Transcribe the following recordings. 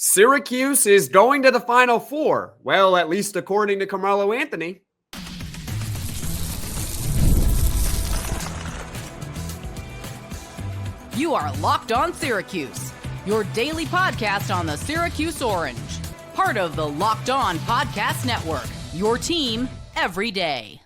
Syracuse is going to the Final Four. Well, at least according to Carmelo Anthony. You are Locked On Syracuse, your daily podcast on the Syracuse Orange. Part of the Locked On Podcast Network, your team every day.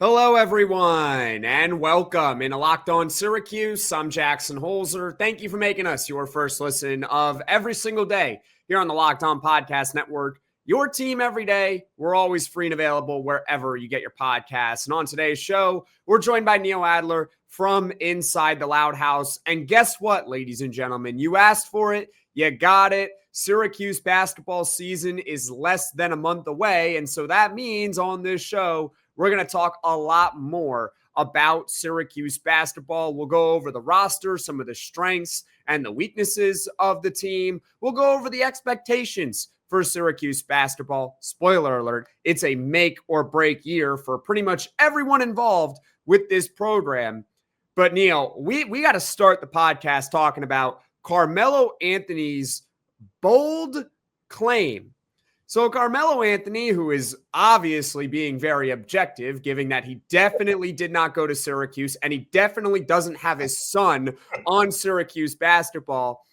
Hello, everyone, and welcome into Locked On Syracuse. I'm Jackson Holzer. Thank you for making us your first listen of every single day here on the Locked On Podcast Network. Your team every day. We're always free and available wherever you get your podcasts. And on today's show, we're joined by Neil Adler from Inside the Loud House. And guess what, ladies and gentlemen? You asked for it. You got it. Syracuse basketball season is less than a month away. And so that means on this show, we're going to talk a lot more about Syracuse basketball. We'll go over the roster, some of the strengths and the weaknesses of the team. We'll go over the expectations for Syracuse basketball. Spoiler alert, it's a make or break year for pretty much everyone involved with this program. But Neil, we got to start the podcast talking about Carmelo Anthony's bold claim. So Carmelo Anthony, who is obviously being very objective, given that he definitely did not go to Syracuse and he definitely doesn't have his son on Syracuse basketball,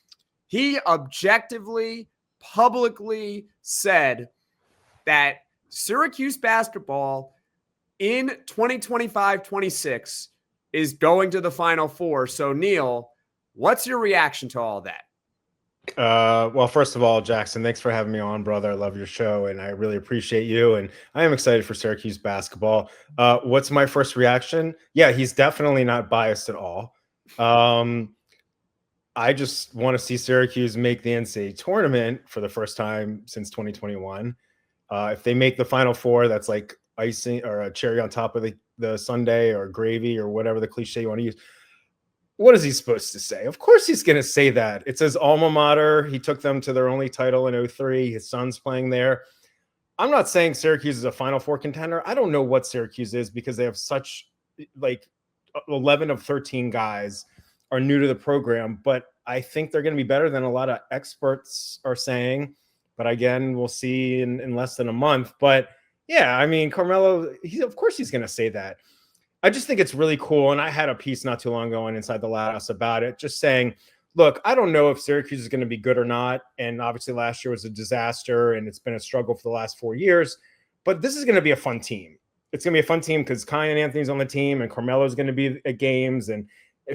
he objectively, publicly said that Syracuse basketball in 2025-26 is going to the Final Four. So Neil, what's your reaction to all that? Well, first of all, Jackson, thanks for having me on, brother. I love your show and I really appreciate you. And I am excited for Syracuse basketball. What's my first reaction? Yeah, he's definitely not biased at all. I just want to see Syracuse make the NCAA tournament for the first time since 2021. If they make the Final Four, that's like icing or a cherry on top of the sundae or gravy or whatever the cliche you want to use. What is he supposed to say? Of course he's going to say that. It's his alma mater. He took them to their only title in 2003. His son's playing there. I'm not saying Syracuse is a Final Four contender. I don't know what Syracuse is because they have such, like, 11 of 13 guys are new to the program. But I think they're going to be better than a lot of experts are saying. But again, we'll see in less than a month. But, yeah, I mean, Carmelo, of course he's going to say that. I just think it's really cool. And I had a piece not too long ago on Inside the Loud House about it, just saying, look, I don't know if Syracuse is going to be good or not. And obviously last year was a disaster and it's been a struggle for the last 4 years. But this is going to be a fun team. It's going to be a fun team because Kai and Anthony's on the team and Carmelo is going to be at games. And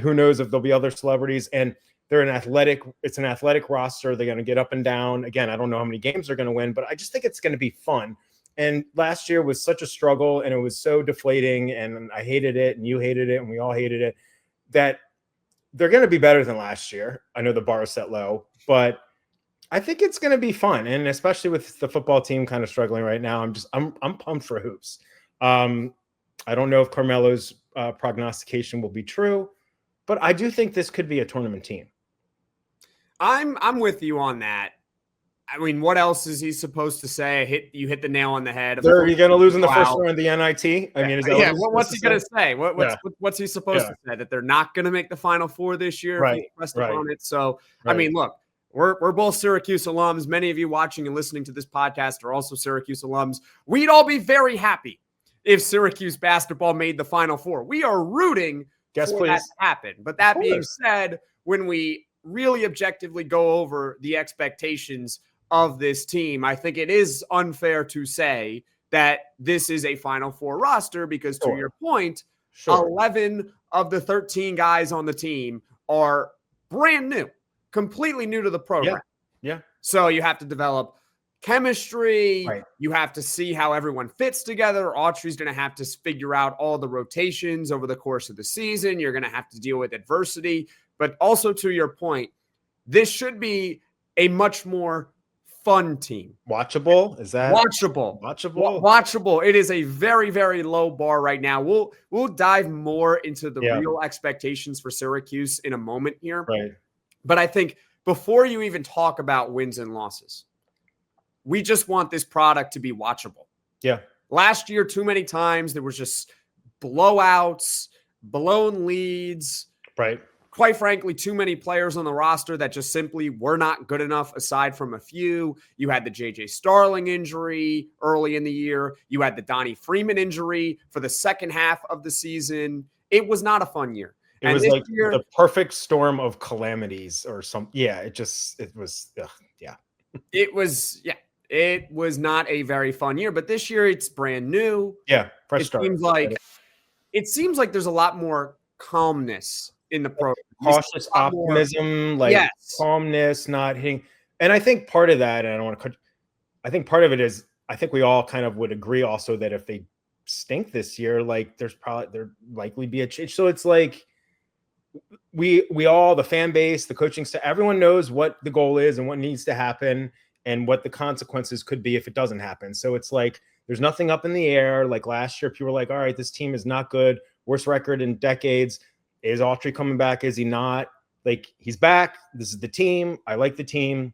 who knows if there'll be other celebrities. And they're an athletic roster. They're going to get up and down. Again, I don't know how many games they're going to win, but I just think it's going to be fun. And last year was such a struggle and it was so deflating and I hated it and you hated it and we all hated it, that they're going to be better than last year. I know the bar is set low, but I think it's going to be fun. And especially with the football team kind of struggling right now, I'm pumped for hoops. I don't know if Carmelo's prognostication will be true, but I do think this could be a tournament team. I'm with you on that. I mean, what else is he supposed to say? You hit the nail on the head. Are you going to lose in the first round of the NIT? I mean, is that what's he going to say? What's he supposed to say? That they're not going to make the Final Four this year? Right. On it. So, I mean, look, we're both Syracuse alums. Many of you watching and listening to this podcast are also Syracuse alums. We'd all be very happy if Syracuse basketball made the Final Four. We are rooting for that to happen. But that being said, when we really objectively go over the expectations of this team, I think it is unfair to say that this is a Final Four roster because to your point, 11 of the 13 guys on the team are brand new, completely new to the program. Yeah. So you have to develop chemistry. Right. You have to see how everyone fits together. Autry's going to have to figure out all the rotations over the course of the season. You're going to have to deal with adversity. But also to your point, this should be a much more fun team. Watchable? Is that watchable? Watchable. It is a very, very low bar right now. We'll dive more into the real expectations for Syracuse in a moment here. Right. But I think before you even talk about wins and losses, we just want this product to be watchable. Yeah. Last year, too many times there was just blowouts, blown leads. Right. quite frankly, too many players on the roster that just simply were not good enough aside from a few. You had the JJ Starling injury early in the year. You had the Donnie Freeman injury for the second half of the season. It was not a fun year. It was like the perfect storm of calamities or some. Yeah, it was. Yeah. It was not a very fun year, but this year it's brand new. Yeah. Fresh start. It seems like there's a lot more calmness in the program. Cautious optimism, calmness, not hitting. And I think part of that, and I don't want to cut, I think part of it is, I think we all kind of would agree also that if they stink this year, like there likely be a change. So it's like we all, the fan base, the coaching staff, everyone knows what the goal is and what needs to happen and what the consequences could be if it doesn't happen. So it's like there's nothing up in the air. Like last year, people were like, all right, this team is not good. Worst record in decades. Is Autry coming back? Is he not? Like, he's back. This is the team. I like the team.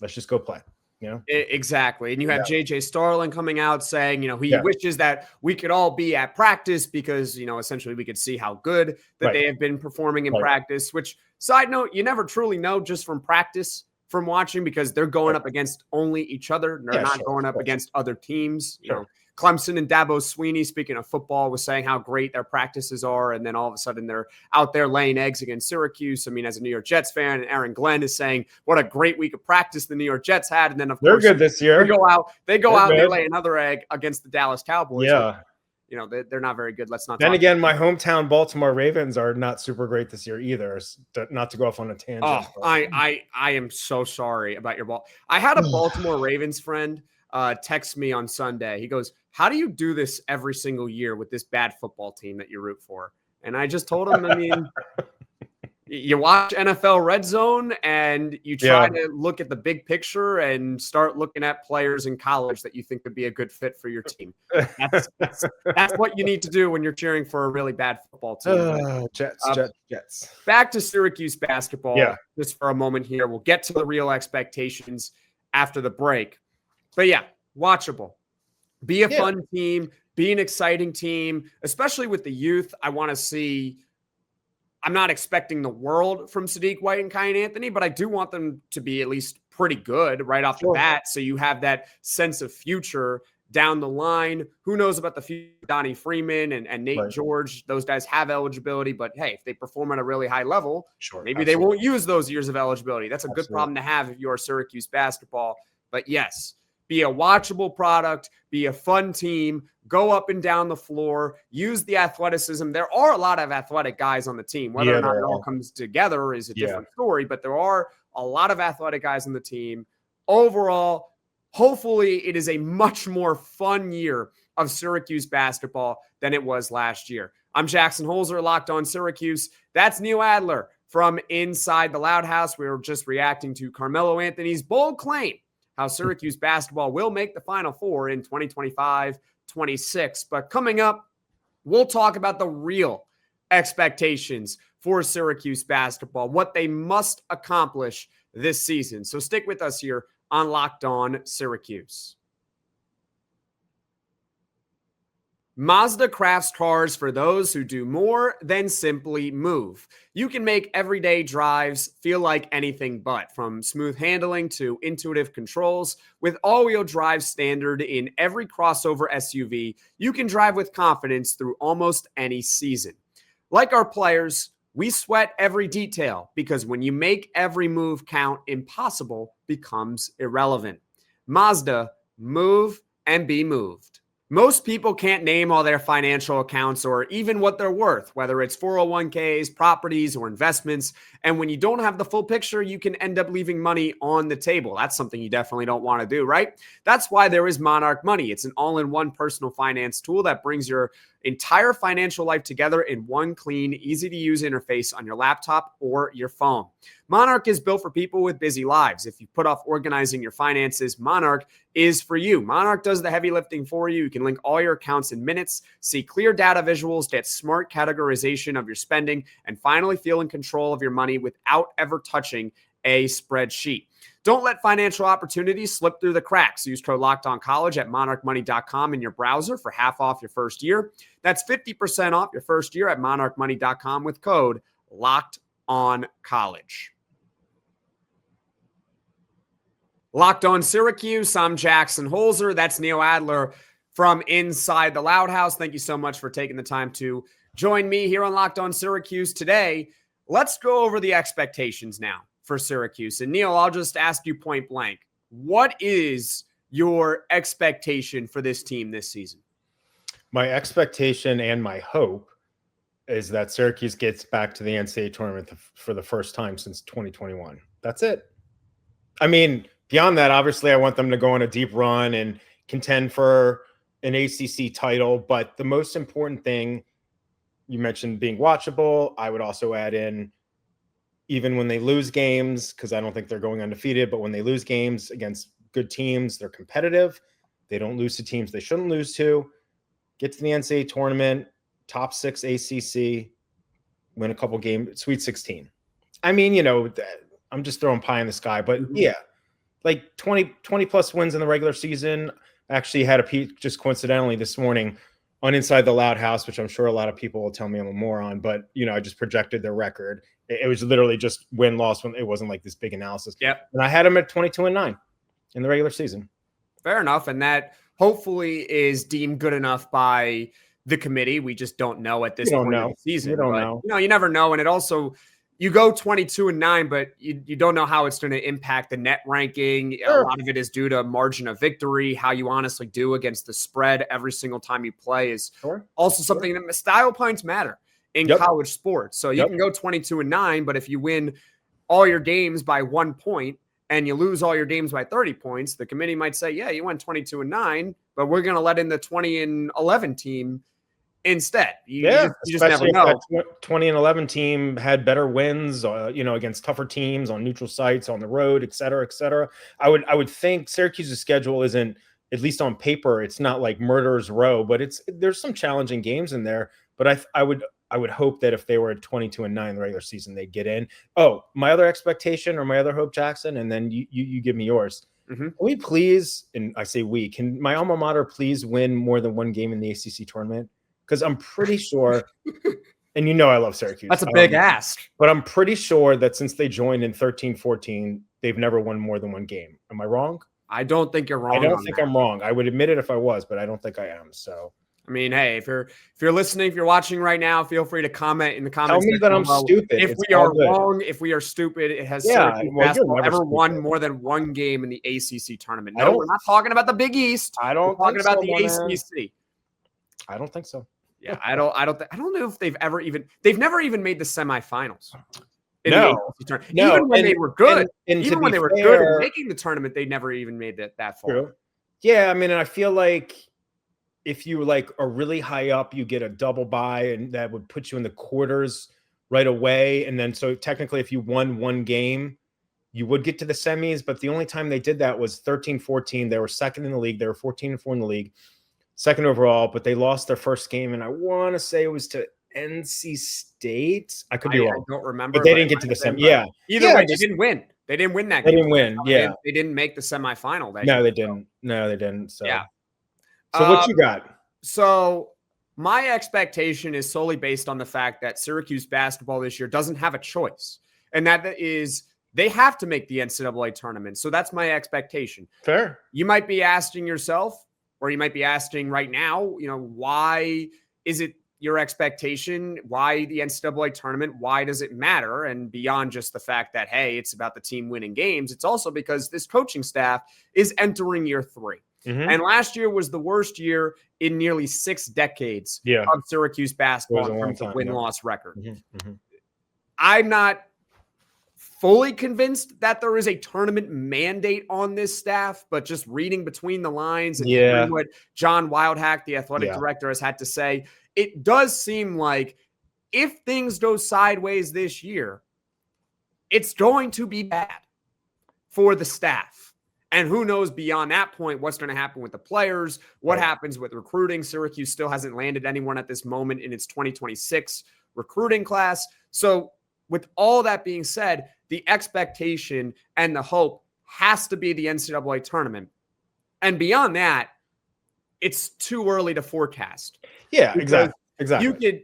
Let's just go play. You know? Exactly. And you have JJ Starling coming out saying, he wishes that we could all be at practice because, essentially we could see how good that they have been performing in practice, which, side note, you never truly know just from practice, from watching, because they're going up against only each other. They're not going up against other teams. You know, Clemson and Dabo Sweeney, speaking of football, was saying how great their practices are. And then all of a sudden they're out there laying eggs against Syracuse. I mean, as a New York Jets fan, and Aaron Glenn is saying what a great week of practice the New York Jets had. And then, of course, they're good this year. They go out and they lay another egg against the Dallas Cowboys. Yeah. They're not very good. Let's not. Then again, my hometown Baltimore Ravens are not super great this year either. Not to go off on a tangent. Oh, I am so sorry about your ball. I had a Baltimore Ravens friend text me on Sunday. He goes, "How do you do this every single year with this bad football team that you root for?" And I just told him, I mean, you watch NFL Red Zone and you try to look at the big picture and start looking at players in college that you think would be a good fit for your team. That's what you need to do when you're cheering for a really bad football team. Jets. Back to Syracuse basketball just for a moment here. We'll get to the real expectations after the break. But watchable. Be a fun team. Be an exciting team, especially with the youth. I want to see. I'm not expecting the world from Sadiq White and Kyan Anthony, but I do want them to be at least pretty good right off the bat. So you have that sense of future down the line. Who knows about the future? Donnie Freeman and Nate George, those guys have eligibility, but hey, if they perform at a really high level, maybe they won't use those years of eligibility. That's a good problem to have if you're Syracuse basketball. But yes, be a watchable product, be a fun team, go up and down the floor, use the athleticism. There are a lot of athletic guys on the team. Whether or not it all comes together is a different story, but there are a lot of athletic guys on the team. Overall, hopefully it is a much more fun year of Syracuse basketball than it was last year. I'm Jackson Holzer, Locked On Syracuse. That's Neil Adler from Inside the Loud House. We were just reacting to Carmelo Anthony's bold claim how Syracuse basketball will make the Final Four in 2025-26. But coming up, we'll talk about the real expectations for Syracuse basketball, what they must accomplish this season. So stick with us here on Locked On Syracuse. Mazda crafts cars for those who do more than simply move. You can make everyday drives feel like anything but, from smooth handling to intuitive controls. With all-wheel drive standard in every crossover SUV, you can drive with confidence through almost any season. Like our players, we sweat every detail because when you make every move count, impossible becomes irrelevant. Mazda, move and be moved. Most people can't name all their financial accounts or even what they're worth, whether it's 401ks, properties, or investments. And when you don't have the full picture, you can end up leaving money on the table. That's something you definitely don't want to do, right? That's why there is Monarch Money. It's an all-in-one personal finance tool that brings your entire financial life together in one clean, easy-to-use interface on your laptop or your phone. Monarch is built for people with busy lives. If you put off organizing your finances, Monarch is for you. Monarch does the heavy lifting for you. You can link all your accounts in minutes, see clear data visuals, get smart categorization of your spending, and finally feel in control of your money without ever touching a spreadsheet. Don't let financial opportunities slip through the cracks. Use code LOCKEDONCollege at monarchmoney.com in your browser for half off your first year. That's 50% off your first year at monarchmoney.com with code LOCKEDON. on College. Locked On Syracuse, I'm Jackson Holzer. That's Neil Adler from Inside the Loud House. Thank you so much for taking the time to join me here on Locked On Syracuse today. Let's go over the expectations now for Syracuse. And Neil, I'll just ask you point blank. What is your expectation for this team this season? My expectation and my hope is that Syracuse gets back to the NCAA tournament for the first time since 2021. That's it. I mean, beyond that, obviously, I want them to go on a deep run and contend for an ACC title. But the most important thing, you mentioned being watchable. I would also add in, even when they lose games, because I don't think they're going undefeated, but when they lose games against good teams, they're competitive. They don't lose to teams they shouldn't lose to. Get to the NCAA tournament, top 6 ACC, win a couple games, Sweet 16. I mean, you know, I'm just throwing pie in the sky, but yeah, like 20 plus wins in the regular season. I actually had a peek just coincidentally this morning on Inside the Loud House, which I'm sure a lot of people will tell me I'm a moron, but you know, I just projected their record. It was literally just win-loss when it wasn't like this big analysis. Yep. And I had them at 22-9 in the regular season. Fair enough. And that hopefully is deemed good enough by the committee. We just don't know at this point of the season. You don't know. You know, you never know. And it also, you go 22-9, but you don't know how it's going to impact the net ranking. Sure. A lot of it is due to margin of victory. How you honestly do against the spread every single time you play is also something that style points matter in college sports. So you can go 22-9, but if you win all your games by 1 point and you lose all your games by 30 points, the committee might say, yeah, you went 22-9, but we're going to let in the 20-11 team instead. You just never know. That 20-11 team had better wins, you know, against tougher teams on neutral sites, on the road, et cetera, et cetera. I would think Syracuse's schedule isn't, at least on paper, it's not like murderer's row, but there's some challenging games in there. But I would hope that if they were at 22-9 in the regular season, they'd get in. Oh, my other expectation or my other hope, Jackson, and then you give me yours. Can we please, and I say we, can my alma mater please win more than one game in the ACC tournament? Because I'm pretty sure, and you know I love Syracuse. That's a big ask. But I'm pretty sure that since they joined in 13-14, they've never won more than one game. Am I wrong? I don't think you're wrong. I don't think I'm wrong. I would admit it if I was, but I don't think I am. So, I mean, hey, if you're listening, if you're watching right now, feel free to comment in the comments. Tell me that I'm stupid. If we are wrong, if we are stupid, it has Syracuse basketball ever won more than one game in the ACC tournament? No, we're not talking about the Big East. I don't. We're talking about the ACC. I don't think so. Yeah, I don't know if they've never even made the semifinals. No, even when they were good, even when they were good in making the tournament, they never even made that far. True. Yeah, I mean, and I feel like if you are really high up, you get a double bye, and that would put you in the quarters right away. And then, so technically, if you won one game, you would get to the semis. But the only time they did that was 13-14. They were second in the league. They were 14-4 in the league, second overall. But they lost their first game, and I want to say it was to NC State. I could be wrong. I don't remember. But they didn't get to the semi. Yeah. Either way, they didn't win. They didn't win that game. They didn't win. Yeah. They didn't make the semifinal. No, they didn't. No, they didn't. So yeah. So what you got? So my expectation is solely based on the fact that Syracuse basketball this year doesn't have a choice. And that is they have to make the NCAA tournament. So that's my expectation. Fair. You might be asking yourself, or you might be asking right now, you know, why is it your expectation? Why the NCAA tournament? Why does it matter? And beyond just the fact that, hey, it's about the team winning games, it's also because this coaching staff is entering year 3. And last year was the worst year in nearly 6 decades of Syracuse basketball in terms of win-loss record. I'm not fully convinced that there is a tournament mandate on this staff, but just reading between the lines and hearing what John Wildhack, the athletic director, has had to say, it does seem like if things go sideways this year, it's going to be bad for the staff. And who knows beyond that point what's going to happen with the players, what happens with recruiting. Syracuse still hasn't landed anyone at this moment in its 2026 recruiting class. So with all that being said, the expectation and the hope has to be the NCAA tournament. And beyond that, it's too early to forecast. Yeah, exactly.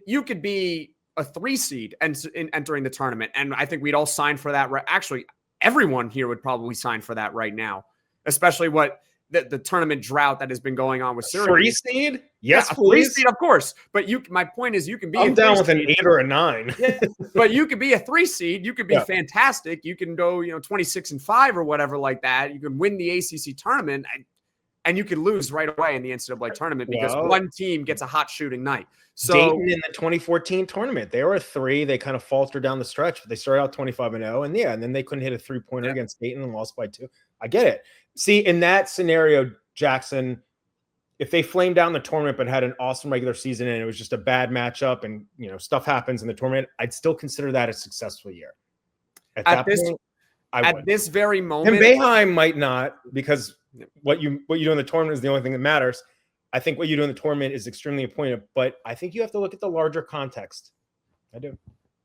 You could be a 3 seed entering the tournament. And I think we'd all sign for that. Actually, everyone here would probably sign for that right now, especially what the tournament drought that has been going on with Syracuse. 3 seed? Yes, yeah, please. 3 seed, of course. But my point is, you can be. I'm down with an 8 or a 9. Yeah, but you could be a 3 seed. You could be fantastic. You can go, 26-5 or whatever like that. You can win the ACC tournament, and you could lose right away in the NCAA tournament because one team gets a hot shooting night. So Dayton in the 2014 tournament, they were a 3. They kind of faltered down the stretch. They started out 25-0, and then they couldn't hit a 3-pointer against Dayton and lost by 2. I get it. See, in that scenario, Jackson, if they flamed down the tournament but had an awesome regular season and it was just a bad matchup and stuff happens in the tournament, I'd still consider that a successful year. At this very moment, and Boeheim might not, because what you do in the tournament is the only thing that matters. I think what you do in the tournament is extremely important, but I think you have to look at the larger context. I do.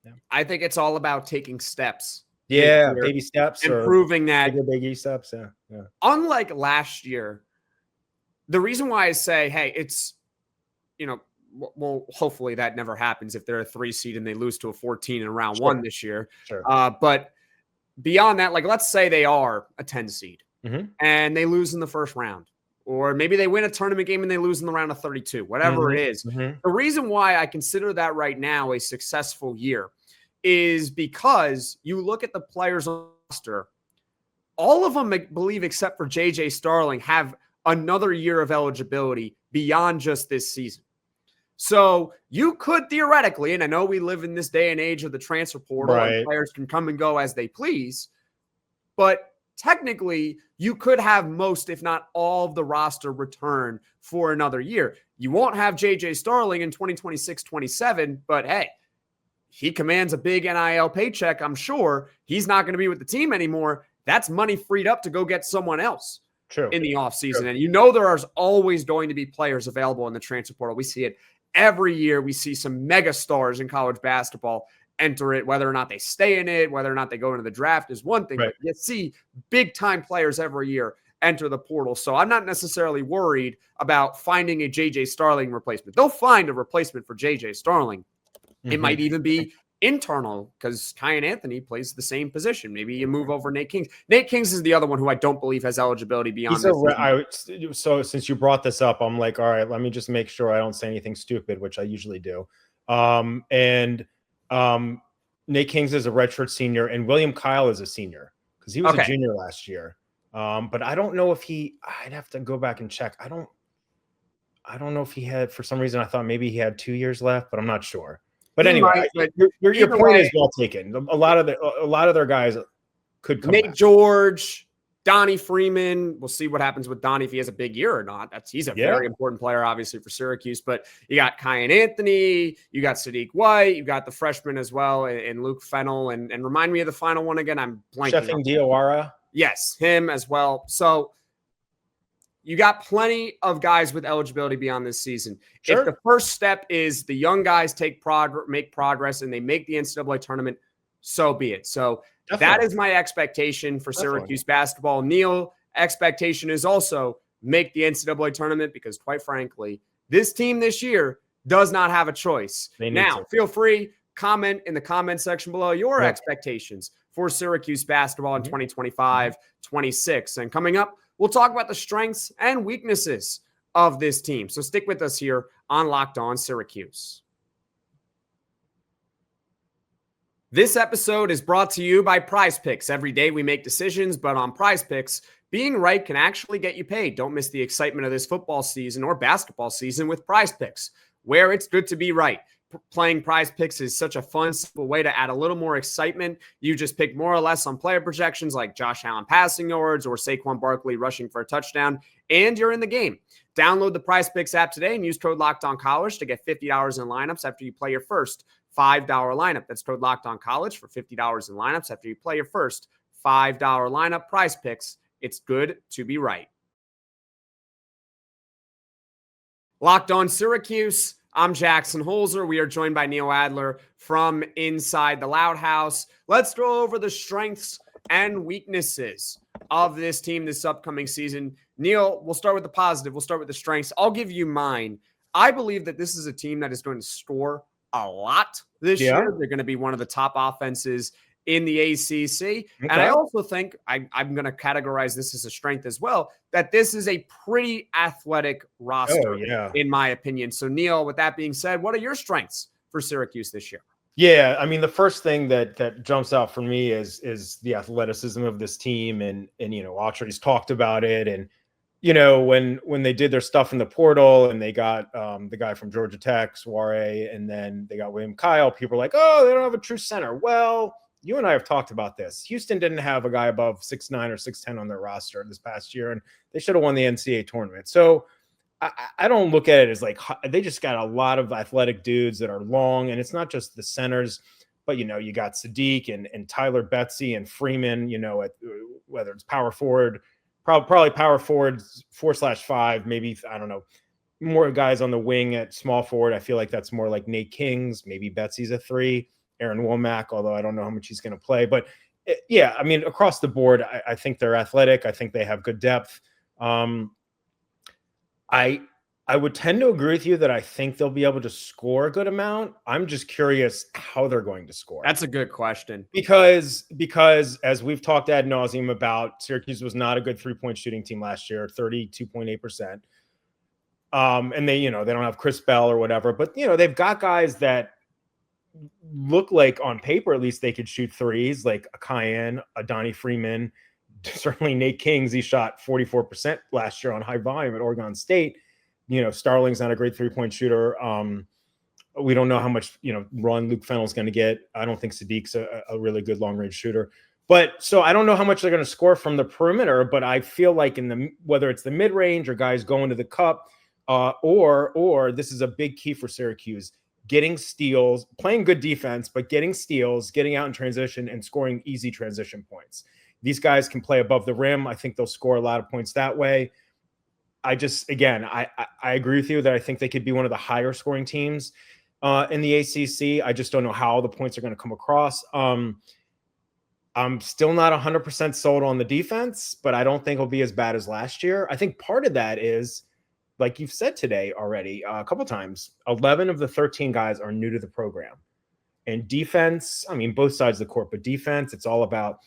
Yeah. I think it's all about taking steps. Yeah, baby steps. And proving that. Baby steps, yeah. Unlike last year, the reason why I say, hey, it's, well, hopefully that never happens if they're a 3 seed and they lose to a 14 in round 1 this year. Sure. But beyond that, like, let's say they are a 10 seed and they lose in the first round. Or maybe they win a tournament game and they lose in the round of 32, whatever it is. The reason why I consider that right now a successful year is because you look at the players on the roster, all of them, I believe, except for JJ Starling, have another year of eligibility beyond just this season. So you could theoretically, and I know we live in this day and age of the transfer portal, and players can come and go as they please, but technically you could have most, if not all, of the roster return for another year. You won't have JJ Starling in 2026-27, but hey, he commands a big NIL paycheck. I'm sure he's not going to be with the team anymore. That's money freed up to go get someone else in the offseason. And there are always going to be players available in the transfer portal. We see it every year. We see some mega stars in college basketball enter it. Whether or not they stay in it, whether or not they go into the draft is one thing. But you see big time players every year enter the portal. So I'm not necessarily worried about finding a JJ Starling replacement. They'll find a replacement for JJ Starling. It might even be internal because Kyan Anthony plays the same position. Maybe you move over Nate Kings. Nate Kings is the other one who I don't believe has eligibility beyond this. So since you brought this up, I'm like, all right, let me just make sure I don't say anything stupid, which I usually do. Nate Kings is a redshirt senior and William Kyle is a senior because he was a junior last year. But I don't know if I'd have to go back and check. I don't know if he had, for some reason, I thought maybe he had 2 years left, but I'm not sure. But anyway, your point is well taken. A lot of their guys could come Nate back. George, Donnie Freeman. We'll see what happens with Donnie if he has a big year or not. He's a very important player, obviously, for Syracuse. But you got Kyan Anthony, you got Sadiq White, you got the freshman as well, and Luke Fennell. And remind me of the final one again. I'm blanking. Sheffing Diawara. Yes, him as well. So you got plenty of guys with eligibility beyond this season. Sure. If the first step is the young guys make progress and they make the NCAA tournament, so be it. So that is my expectation for Syracuse basketball. Neil, expectation is also make the NCAA tournament because, quite frankly, this team this year does not have a choice. Now, feel free, comment in the comment section below your expectations for Syracuse basketball in 2025-26. And coming up, we'll talk about the strengths and weaknesses of this team. So stick with us here on Locked On Syracuse. This episode is brought to you by PrizePicks. Every day we make decisions, but on PrizePicks, being right can actually get you paid. Don't miss the excitement of this football season or basketball season with PrizePicks, where it's good to be right. Playing PrizePicks is such a fun, simple way to add a little more excitement. You just pick more or less on player projections like Josh Allen passing yards or Saquon Barkley rushing for a touchdown, and you're in the game. Download the PrizePicks app today and use code LOCKEDONCollege to get $50 in lineups after you play your first $5 lineup. That's code LOCKEDONCollege for $50 in lineups after you play your first $5 lineup. PrizePicks, it's good to be right. Locked On Syracuse. I'm Jackson Holzer. We are joined by Neil Adler from Inside the Loud House. Let's go over the strengths and weaknesses of this team this upcoming season. Neil, we'll start with the positive. We'll start with the strengths. I'll give you mine. I believe that this is a team that is going to score a lot this year. They're going to be one of the top offenses in the ACC. Okay. And I also think I'm going to categorize this as a strength as well, that this is a pretty athletic roster, in my opinion. So, Neil, with that being said, what are your strengths for Syracuse this year? Yeah, I mean, the first thing that jumps out for me is the athleticism of this team, and Autry's talked about it, and when they did their stuff in the portal and they got the guy from Georgia Tech, Soiree, and then they got William Kyle, people are like, oh, they don't have a true center. Well, you and I have talked about this. Houston didn't have a guy above 6'9" or 6'10" on their roster this past year, and they should have won the NCAA tournament. So I don't look at it as like they just got a lot of athletic dudes that are long, and it's not just the centers, but you got Sadiq and Tyler Betsy and Freeman. At whether it's power forward, probably power forward 4/5, maybe I don't know, more guys on the wing at small forward. I feel like that's more like Nate Kings, maybe Betsy's a 3, Aaron Womack, although I don't know how much he's going to play. But yeah, I mean, across the board, I think they're athletic. I think they have good depth. I would tend to agree with you that I think they'll be able to score a good amount. I'm just curious how they're going to score. That's a good question. Because as we've talked ad nauseum about, Syracuse was not a good 3-point shooting team last year, 32.8%. And they don't have Chris Bell or whatever, but they've got guys that look like on paper, at least they could shoot threes, like a Cayenne, a Donnie Freeman, certainly Nate Kings. He shot 44% last year on high volume at Oregon State. Starling's not a great 3-point shooter. We don't know how much, run Luke Fennell's going to get. I don't think Sadiq's a really good long-range shooter. But so I don't know how much they're going to score from the perimeter, but I feel like whether it's the mid-range or guys going to the cup, or this is a big key for Syracuse, getting steals, playing good defense, but getting steals, getting out in transition and scoring easy transition points. These guys can play above the rim. I think they'll score a lot of points that way. I agree with you that I think they could be one of the higher scoring teams in the ACC. I just don't know how the points are going to come across. I'm still not 100% sold on the defense, but I don't think it'll be as bad as last year. I think part of that is, like you've said today already a couple times, 11 of the 13 guys are new to the program. And defense, I mean, both sides of the court, but defense, it's all about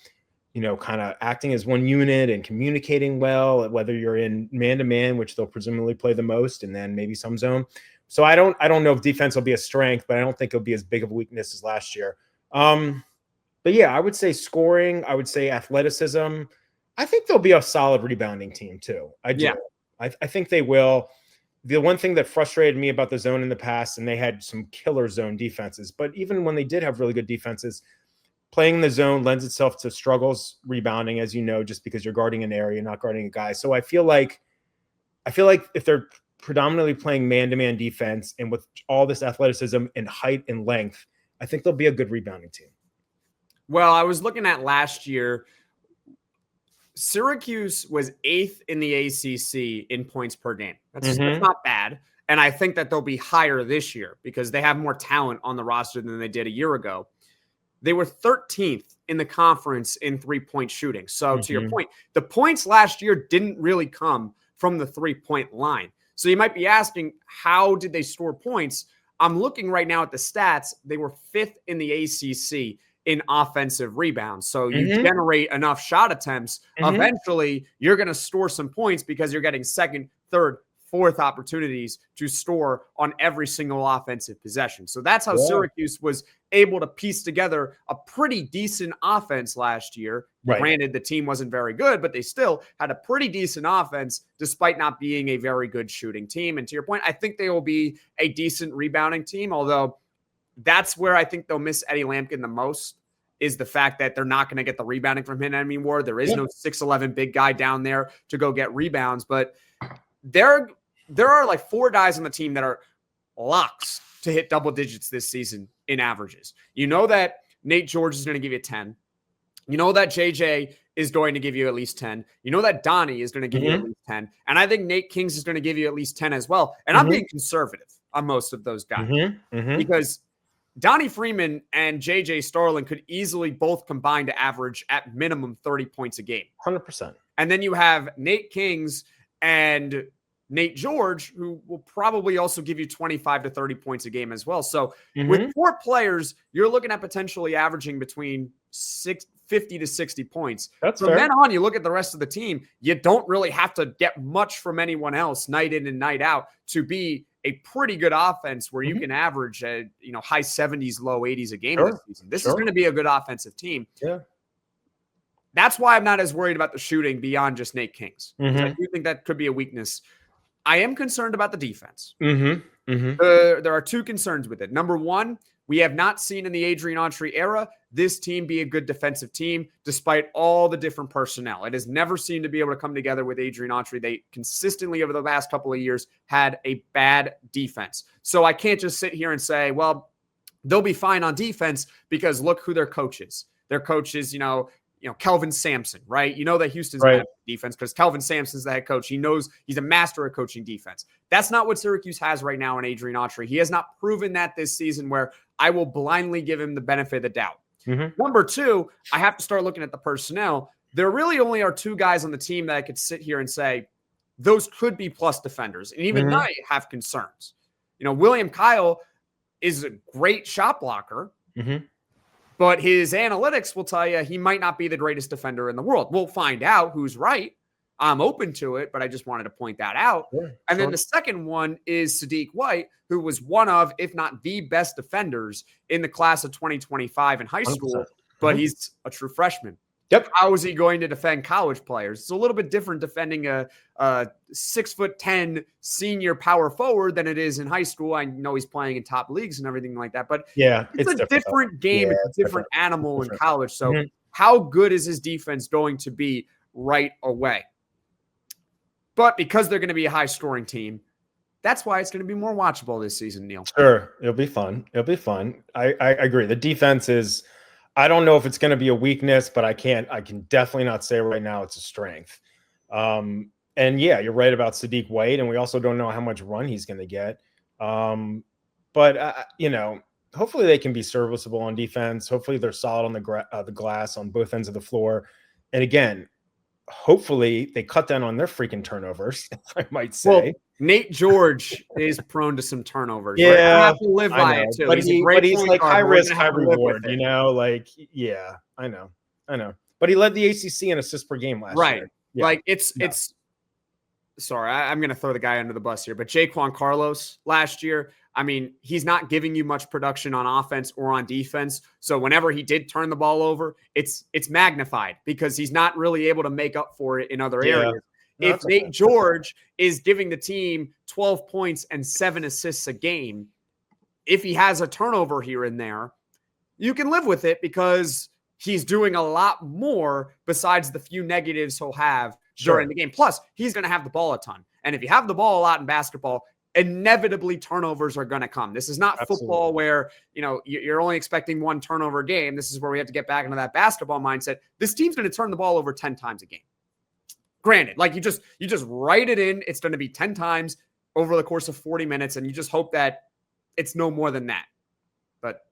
kind of acting as one unit and communicating well, whether you're in man-to-man, which they'll presumably play the most, and then maybe some zone. So I don't know if defense will be a strength, but I don't think it'll be as big of a weakness as last year. But yeah, I would say scoring, I would say athleticism. I think they'll be a solid rebounding team too. I do. Yeah. I think they will. The one thing that frustrated me about the zone in the past, and they had some killer zone defenses, but even when they did have really good defenses, playing the zone lends itself to struggles rebounding, as just because you're guarding an area, not guarding a guy. So I feel like if they're predominantly playing man-to-man defense and with all this athleticism and height and length, I think they'll be a good rebounding team. Well, I was looking at last year. Syracuse was 8th in the ACC in points per game. That's not bad. And I think that they'll be higher this year because they have more talent on the roster than they did a year ago. They were 13th in the conference in 3-point shooting. So to your point, the points last year didn't really come from the 3-point line. So you might be asking, how did they score points? I'm looking right now at the stats. They were 5th in the ACC in offensive rebounds. So you generate enough shot attempts. Eventually, you're going to store some points because you're getting second, third, fourth opportunities to score on every single offensive possession. So that's how Syracuse was able to piece together a pretty decent offense last year. Right. Granted, the team wasn't very good, but they still had a pretty decent offense despite not being a very good shooting team. And to your point, I think they will be a decent rebounding team, although that's where I think they'll miss Eddie Lampkin the most, is the fact that they're not going to get the rebounding from him anymore. There is no 6'11" big guy down there to go get rebounds, but there are like 4 guys on the team that are locks to hit double digits this season in averages. You know that Nate George is going to give you 10. You know that JJ is going to give you at least 10. You know that Donnie is going to give you at least 10. And I think Nate Kings is going to give you at least 10 as well. And I'm being conservative on most of those guys because Donnie Freeman and JJ Starling could easily both combine to average at minimum 30 points a game. 100%. And then you have Nate Kings and Nate George, who will probably also give you 25 to 30 points a game as well. So with 4 players, you're looking at potentially averaging between 50 to 60 points. That's From fair. then on, you look at the rest of the team, you don't really have to get much from anyone else night in and night out to be a pretty good offense where you can average high 70s, low 80s a game this season. This is going to be a good offensive team. Yeah. That's why I'm not as worried about the shooting beyond just Nate Kings. I do think that could be a weakness. I am concerned about the defense. There are 2 concerns with it. Number one, we have not seen in the Adrian Autry era this team be a good defensive team despite all the different personnel. It has never seemed to be able to come together with Adrian Autry. They consistently over the last couple of years had a bad defense. So I can't just sit here and say, well, they'll be fine on defense because look who their coach is. Their coach is, Kelvin Sampson, right? You know that Houston's bad at defense because Kelvin Sampson's the head coach. He knows he's a master at coaching defense. That's not what Syracuse has right now in Adrian Autry. He has not proven that this season where I will blindly give him the benefit of the doubt. Number 2, I have to start looking at the personnel. There really only are 2 guys on the team that I could sit here and say, those could be plus defenders. And even I have concerns. William Kyle is a great shot blocker. But his analytics will tell you he might not be the greatest defender in the world. We'll find out who's right. I'm open to it, but I just wanted to point that out. And then the second one is Sadiq White, who was one of, if not the best defenders in the class of 2025 in high school, but he's a true freshman. How is he going to defend college players? It's a little bit different defending a 6'10" senior power forward than it is in high school. I know he's playing in top leagues and everything like that, but it's a different game. It's a different animal in college. So how good is his defense going to be right away? But because they're going to be a high scoring team, that's why it's going to be more watchable this season, Neil. Sure. It'll be fun. I agree. The defense is, I don't know if it's going to be a weakness, but I can definitely not say right now it's a strength. And yeah, you're right about Sadiq White, and we also don't know how much run he's going to get. But hopefully they can be serviceable on defense. Hopefully they're solid on the glass on both ends of the floor. And again, hopefully they cut down on their freaking turnovers, I might say. Well, Nate George is prone to some turnovers. Yeah, right? I have to live by it too. But he's like high risk, high reward. I know. But he led the ACC in assists per game last year. Yeah. Like it's. Sorry, I'm going to throw the guy under the bus here, but Jaquan Carlos last year, I mean, he's not giving you much production on offense or on defense. So whenever he did turn the ball over, it's magnified because he's not really able to make up for it in other areas. No, if Nate George is giving the team 12 points and 7 assists a game, if he has a turnover here and there, you can live with it because he's doing a lot more besides the few negatives he'll have during the game. Plus, he's going to have the ball a ton. And if you have the ball a lot in basketball, inevitably turnovers are going to come. This is not football where, you're only expecting 1 turnover a game. This is where we have to get back into that basketball mindset. This team's going to turn the ball over 10 times a game. Granted, like you just write it in. It's going to be 10 times over the course of 40 minutes. And you just hope that it's no more than that. But,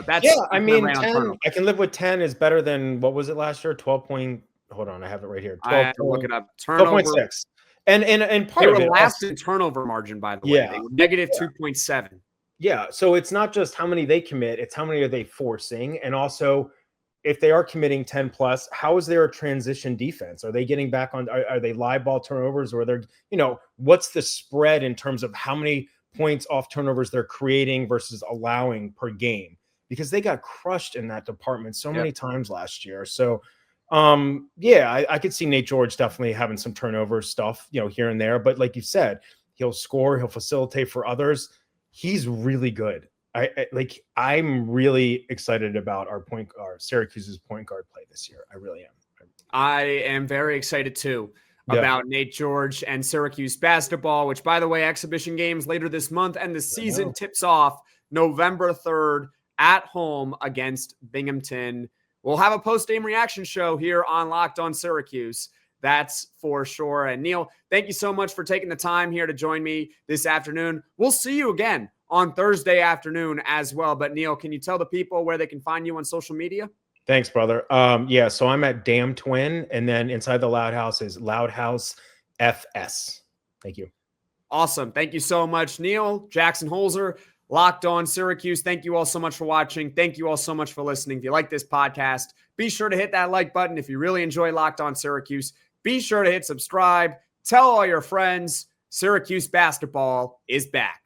that's. Yeah, I mean, 10, I can live with 10 is better than, what was it last year? 12 point. Hold on, I have it right here. 12, I have to look it up. Turnover. 12.6. And part they of were it last in turnover margin, by the way. They were negative 2.7. Yeah. So it's not just how many they commit, it's how many are they forcing. And also, if they are committing 10 plus, how is there a transition defense? Are they getting back on? Are they live ball turnovers, or they're, what's the spread in terms of how many points off turnovers they're creating versus allowing per game? Because they got crushed in that department so many times last year. So I could see Nate George definitely having some turnover stuff, here and there. But like you said, he'll score, he'll facilitate for others. He's really good. I'm really excited about our Syracuse's point guard play this year. I really am. I am very excited too about Nate George and Syracuse basketball, which, by the way, exhibition games later this month, and the season tips off November 3rd at home against Binghamton. We'll have a post-game reaction show here on Locked On Syracuse. That's for sure. And Neil, thank you so much for taking the time here to join me this afternoon. We'll see you again on Thursday afternoon as well. But Neil, can you tell the people where they can find you on social media? Thanks, brother. So I'm at Damn Twin, and then inside the Loud House is Loud House FS. Thank you. Awesome. Thank you so much, Neil, Jackson Holzer, Locked On Syracuse. Thank you all so much for watching. Thank you all so much for listening. If you like this podcast, be sure to hit that like button. If you really enjoy Locked On Syracuse, be sure to hit subscribe. Tell all your friends. Syracuse basketball is back.